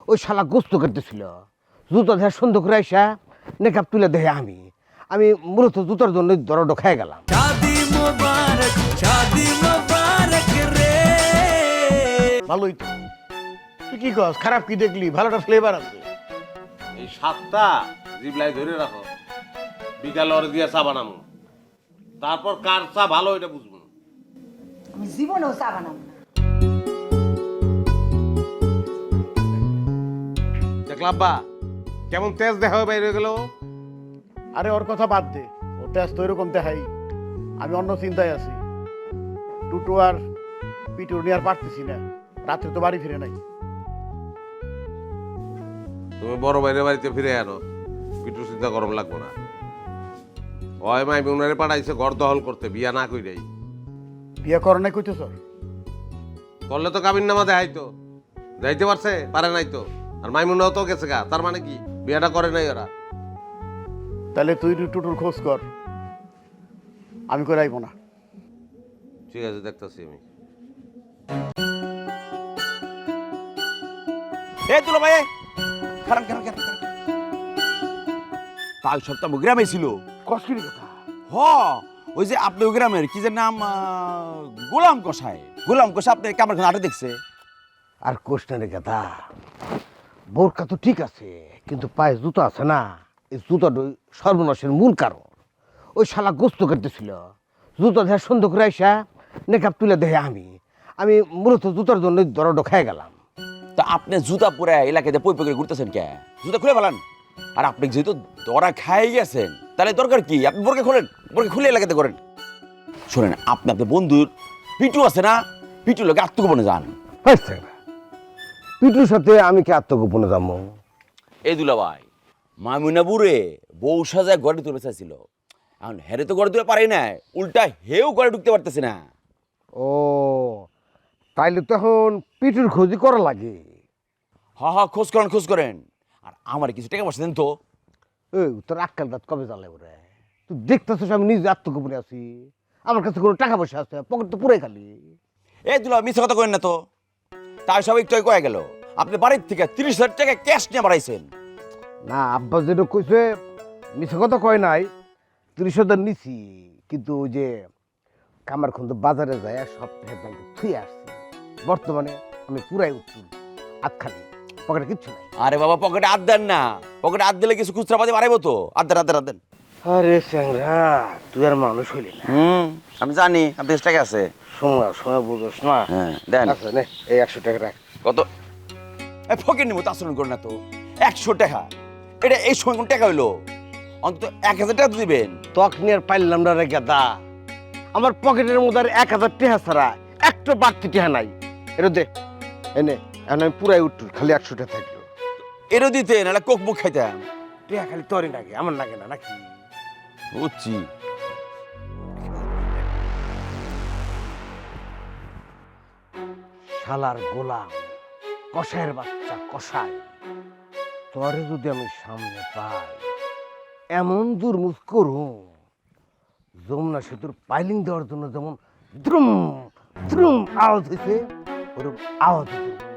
ওই শালা গোস্ত করতেছিল, জুতো দেয়া সুন্দর করে আইসা নেকাপ তুলে দেহে আমি মূলত জুতার জন্য দরড খেয়ে গেলাম। ভালোই তো। তুই কি কস, খারাপ কি দেখলি? ভালোটা ফ্লেভার আছে। এই সাতটা জিবলাই ধরে রাখো, বিকালে ওরে দিয়ে চা বানাবো, তারপর কার চা ভালো এটা বুঝবো। আমি জীবনেও চা বানাবো না। দেখলাম বা কেমন তেজ দেখা হয়ে বাইরে গেল। আরে ওর কথা বাদ দে, ও তেজ তো এরকম দেখাই। আমি অন্য চিন্তায় আছি। টুটু আর পিটু নিয়ে আর পারতেছি না, রাত্রে তো বাড়ি ফিরে নাই। তুমি বড় বাইরে বাড়িতে ফিরে আনো, পিটু চিন্তা গরম লাগবো না। ওই মাই উনারে পাঠাইছে ঘর দখল করতে, বিয়া না কইরাই। বিয়ে করে নাই কইতেছ? করলে তো কাবিন নামা দেখাইতো, যাইতে পারছে পারে নাই তো। আর মাইমুনাও তো গেছে গা, তার মানে কি বিয়াটা করে নাই ওরা? তাহলে তুই টুটুর খোঁজ কর, আমি করে আইব না। ঠিক আছে, দেখতেছি আমি। এই তুলো ভাই, খারাপ খারাপ খারাপ তাই সপ্তাহ গ্রামে ছিল। কষ্টের কথা। হ, ওই যে আপনি ওই গ্রামের কি যে নাম, গোলাম কষাই। গোলাম কষাই আপনি কামার খান আটে দেখছে। আর কোষ্টের কথা, বোরকা তো ঠিক আছে, কিন্তু পায়ে জুতো আছে না, এই জুতোটাই সর্বনাশের মূল কারণ। ওই শালা গোস্ত করতেছিল, জুতো দেয়া সুন্দর করে আইসা নেকাপ তুলে দেহে আমি মূলত জুতার জন্য দরড খেয়ে গেলাম। তা আপনি জুতা পরে এলাকাতে পই পই করে ঘুরতেছেন কে? জুতা খুলে ফেলান। আর আপনি যেহেতু দরা খাই গেছেন, তাহলে দরকার কি আপনি বোরকা খোলেন, বোরকা খুলে এলাকাতে করেন। শোনেন, আপনি আপনার বন্ধুর পিটু আছে না, পিটুর লোকে আত্মগোপনে যান। হয়েছে না, পিটুর সাথে আমি কি আত্মগোপনে যাবো? এই দুলা ভাই, মামুনা বুড়ে বউ সাজায় ঘরে তুলে চাইছিল, এখন হেরে তো ঘরে তুলে পারে না, উল্টা হেও ঘরে ঢুকতে পারতেছে না। ও, তাইলে তো এখন পিটুর খোঁজই করা লাগে। হা খোঁজ করেন খোঁজ করেন। আর আমার কিছু টাকা পয়সা দেন তো। এই তোর আক্কাল দাঁত কবে জ্বালে ওরে? তুই দেখতেছিস আমি নিজে আত্মগোপনে আছি, আমার কাছে কোনো টাকা পয়সা আছে? পকেট তো পুরাই খালি। এই দুলা মিথ্যা কথা করেন না তো। তাই সব একটু কয়ে গেল আপনি বাড়ির থেকে 30,000 টাকা ক্যাশ নিয়ে বাড়াইছেন। না, আব্বা যেটা কইছে মিছে কথা কয় নাই, 30,000 নিছি, কিন্তু ওই যে কামার খন্দ বাজারে যায় সব ব্যাংকে থুয়ে আসছি। বর্তমানে আমি পুরাই উত্তুল, হাত খালি, পকেটে কিচ্ছু নাই। আরে বাবা, পকেটে হাত দেন না, পকেটে হাত দিলে কিছু খুচরা পাতি বাড়াইবো তো। হাত দেন হাত দেন হাত দেন। আরে স্যাংরা, তুই আর মানুষ হইলি না। আমি জানি আপনার টাকা আছে। সময় সময় বুঝোস না। হ্যাঁ দেন। আচ্ছা নে, এই 100 টাকা রাখ। কত? ফকির নিব তো আচরণ করে না তো। 100 টাকা, এটা এই সময় কোন টাকা হইলো? অন্তত 1,000 টাকা তো দিবেন। তক নিয়ে আর পাইলাম না রে গেদা, আমার পকেটের মধ্যে আর 1,000 টাকা ছাড়া একটা বাড়তি টাকা নাই। এটা দে, এনে, এখন আমি পুরাই উত্তুল, খালি 100 টাকা থাকলো। এরও দিতেন, একটা কোক মুখ খাইতাম। টাকা খালি তোরই লাগে, আমার লাগে না নাকি? বুঝছি। শালার গোলাম, কষায়ের বাচ্চা কষাই, তোরে যদি আমি সামনে পাই, এমন দুর্মুখ করুম, যমুনা সেতুর পাইলিং দেওয়ার জন্য যেমন দ্রুম দ্রুম আওয়াজ হয়েছে, ওরকম আওয়াজ হয়েছে।